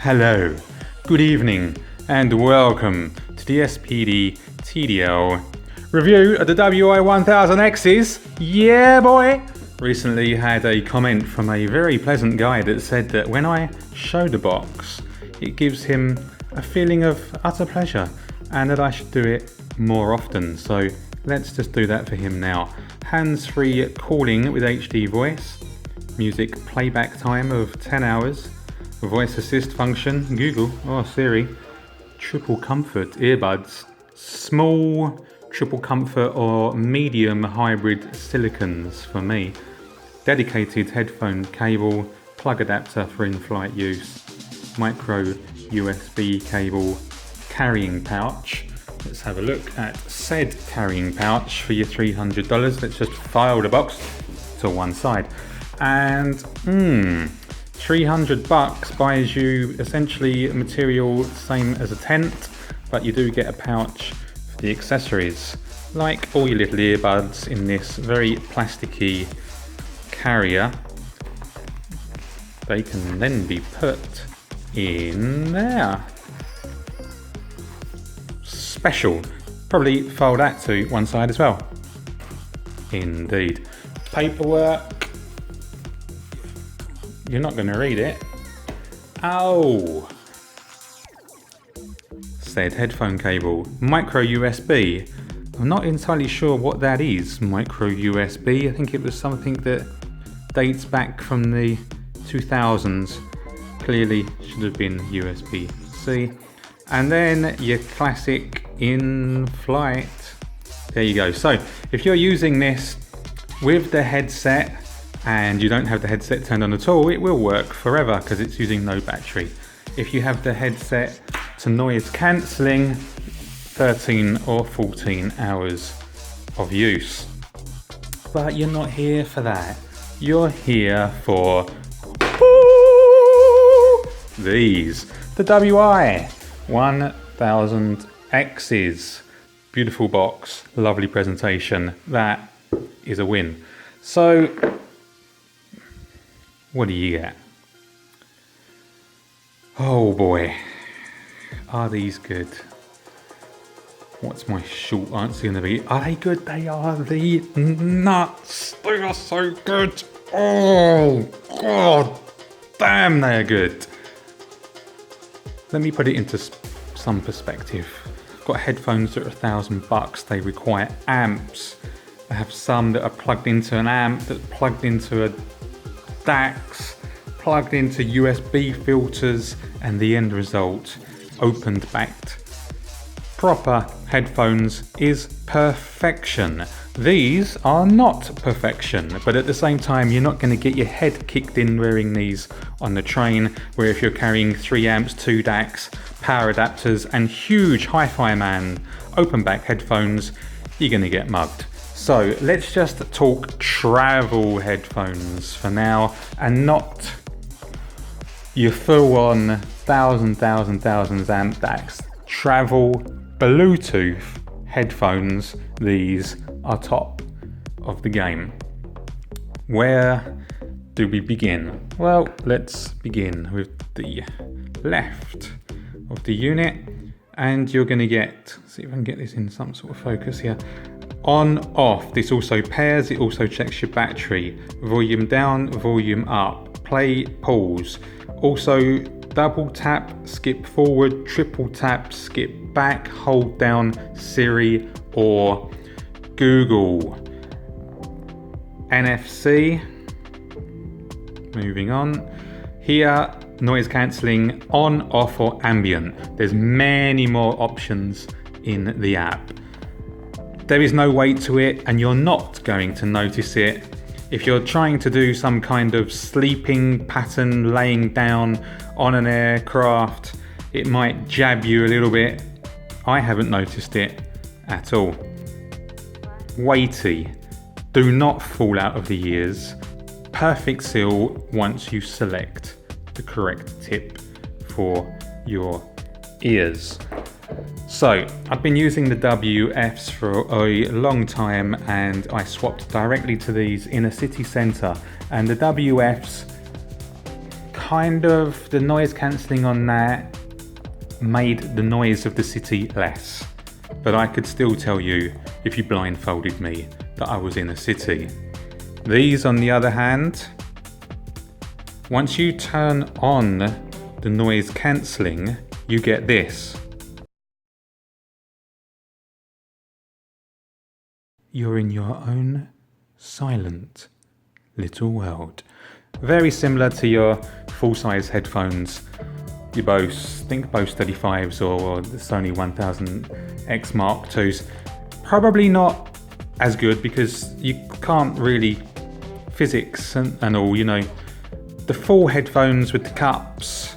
Hello, good evening, and welcome to the SPDTDL review of the WI-1000X's. Yeah, boy! Recently had a comment from a very pleasant guy that said that when I show the box, it gives him a feeling of utter pleasure and that I should do it more often. So let's just do that for him now. Hands-free calling with HD voice, music playback time of 10 hours, voice assist function, Google or Siri, triple comfort earbuds, small triple comfort or medium hybrid silicons for me, dedicated headphone cable, plug adapter for in-flight use, micro USB cable, carrying pouch. Let's have a look at said carrying pouch for your $300. Let's just file the box to one side. And $300 buys you essentially material same as a tent, but you do get a pouch for the accessories, like all your little earbuds in this very plasticky carrier. They can then be put in there. Special. Probably fold that to one side as well. Indeed. Paperwork. You're not going to read it. Oh! Said headphone cable. Micro USB. I'm not entirely sure what that is, micro USB. I think it was something that dates back from the 2000s. Clearly should have been USB-C. And then your classic in-flight. There you go. So if you're using this with the headset and you don't have the headset turned on at all, it will work forever because it's using no battery. If you have the headset to noise cancelling, 13 or 14 hours of use. But you're not here for that. You're here for these, the WI-1000X's. Beautiful box, lovely presentation. That is a win. So, what do you get? Oh boy, are these good? What's my short answer going to be? Are they good? They are the nuts. They are so good. Oh, God damn, they are good. Let me put it into some perspective. I've got headphones that are $1,000. They require amps. I have some that are plugged into an amp, that's plugged into a DAX, plugged into USB filters, and the end result, opened backed proper headphones, is perfection. These are not perfection, but at the same time you're not going to get your head kicked in wearing these on the train, where if you're carrying 3 amps, 2 DACs, power adapters and huge hi-fi man open back headphones, you're going to get mugged. So let's just talk travel headphones for now, and not your full-on thousands amp DACs. Travel Bluetooth headphones, these are top of the game. Where do we begin? Well, let's begin with the left of the unit, and you're going to get, see if I can get this in some sort of focus here, on off. This also pairs, it also checks your battery, volume down, volume up, play, pause, also double tap, skip forward, triple tap, skip back, hold down Siri or Google. NFC, moving on. Here, noise cancelling, on, off or ambient. There's many more options in the app. There is no weight to it and you're not going to notice it. If you're trying to do some kind of sleeping pattern, laying down on an aircraft, it might jab you a little bit. I haven't noticed it at all. Weighty, do not fall out of the ears. Perfect seal once you select the correct tip for your ears. So I've been using the WFs for a long time, and I swapped directly to these in a city centre, and the WFs the noise cancelling on that made the noise of the city less. But I could still tell you, if you blindfolded me, that I was in a city. These, on the other hand, once you turn on the noise cancelling, you get this. You're in your own silent little world. Very similar to your full-size headphones, your Bose 35s or the Sony 1000X Mark IIs. Probably not as good because you can't really physics and all, you know. The full headphones with the cups,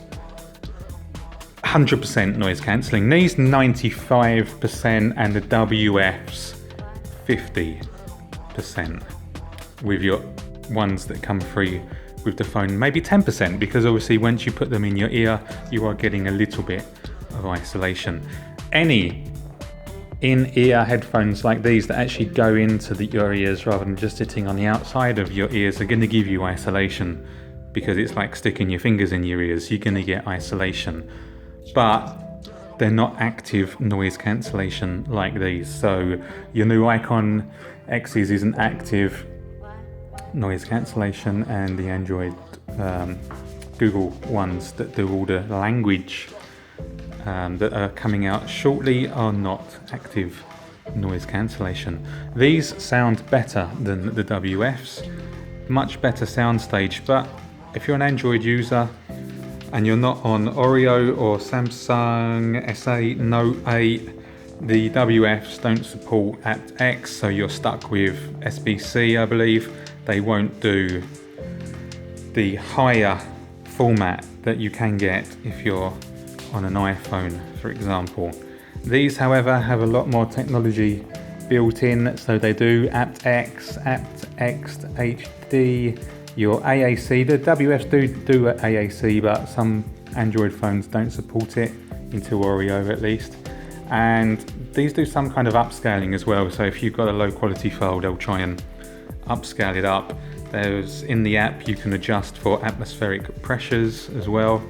100% noise cancelling. These 95% and the WFs 50%. With your ones that come free with the phone, maybe 10%, because obviously once you put them in your ear, you are getting a little bit of isolation. Any in-ear headphones like these that actually go into your ears rather than just sitting on the outside of your ears are going to give you isolation, because it's like sticking your fingers in your ears. You're going to get isolation, but they're not active noise cancellation like these. So your new Icon X's isn't active noise cancellation, and the Android Google ones that do all the language that are coming out shortly are not active noise cancellation. These sound better than the WFs, much better soundstage, but if you're an Android user and you're not on Oreo or Samsung S8, Note 8, the WFs don't support aptX, so you're stuck with SBC, I believe. They won't do the higher format that you can get if you're on an iPhone, for example. These, however, have a lot more technology built in, so they do aptX, aptX HD, your AAC. The WFs do AAC, but some Android phones don't support it, into Oreo at least. And these do some kind of upscaling as well, so if you've got a low quality file, they'll try and upscale it up. There's, in the app, you can adjust for atmospheric pressures as well,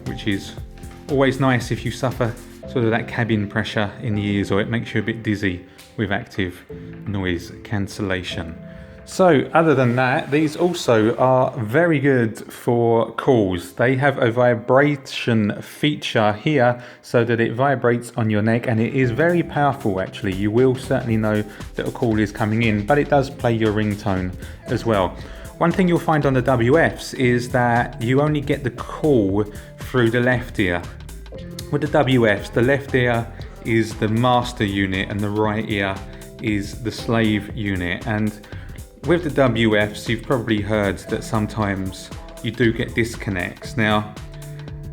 which is always nice if you suffer sort of that cabin pressure in the ears, or it makes you a bit dizzy with active noise cancellation. So other than that, these also are very good for calls. They have a vibration feature here so that it vibrates on your neck, and it is very powerful actually. You will certainly know that a call is coming in, but it does play your ringtone as well. One thing you'll find on the WFs is that you only get the call through the left ear. With the WFs, the left ear is the master unit and the right ear is the slave unit. And with the WFs, you've probably heard that sometimes you do get disconnects. Now,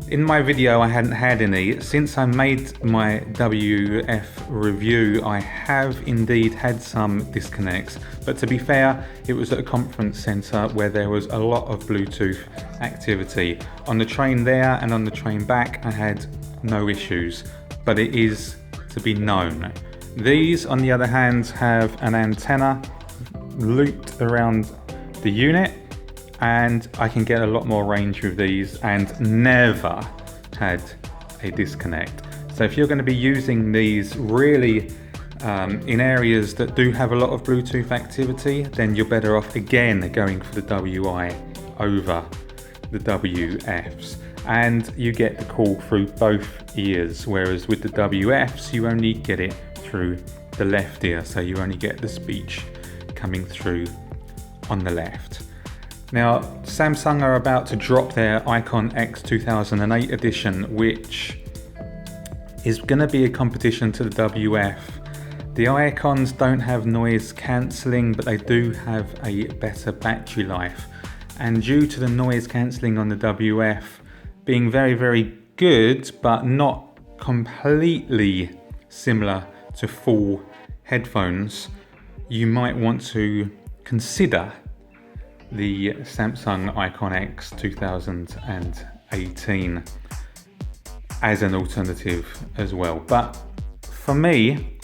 in my video, I hadn't had any. Since I made my WF review, I have indeed had some disconnects. But to be fair, it was at a conference centre where there was a lot of Bluetooth activity. On the train there and on the train back, I had no issues. But it is to be known. These, on the other hand, have an antenna looped around the unit, and I can get a lot more range with these and never had a disconnect. So if you're going to be using these really in areas that do have a lot of Bluetooth activity, then you're better off again going for the WI over the WFs, and you get the call through both ears, whereas with the WFs you only get it through the left ear, so you only get the speech coming through on the left. Now, Samsung are about to drop their Icon X 2008 edition, which is going to be a competition to the WF. The Icons don't have noise cancelling, but they do have a better battery life. And due to the noise cancelling on the WF being very, very good, but not completely similar to full headphones, you might want to consider the Samsung Icon X 2018 as an alternative as well. But for me,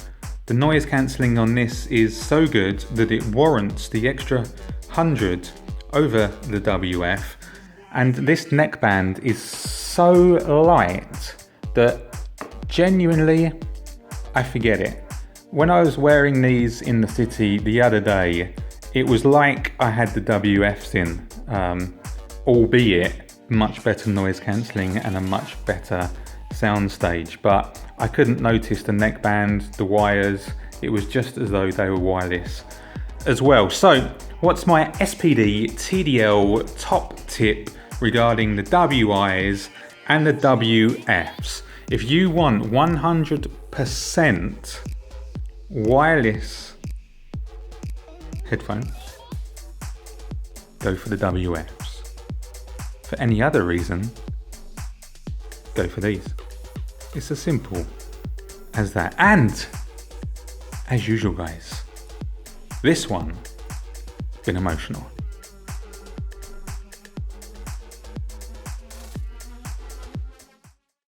the noise cancelling on this is so good that it warrants the extra 100 over the WF, And this neckband is so light that genuinely, I forget it. When I was wearing these in the city the other day, it was like I had the WFs in, albeit much better noise cancelling and a much better sound stage. But I couldn't notice the neckband, the wires. It was just as though they were wireless as well. So what's my SPDTDL top tip regarding the WIs and the WFs? If you want 100% wireless headphones, go for the WFs. For any other reason, go for these. It's as simple as that. And as usual, guys, this one been emotional.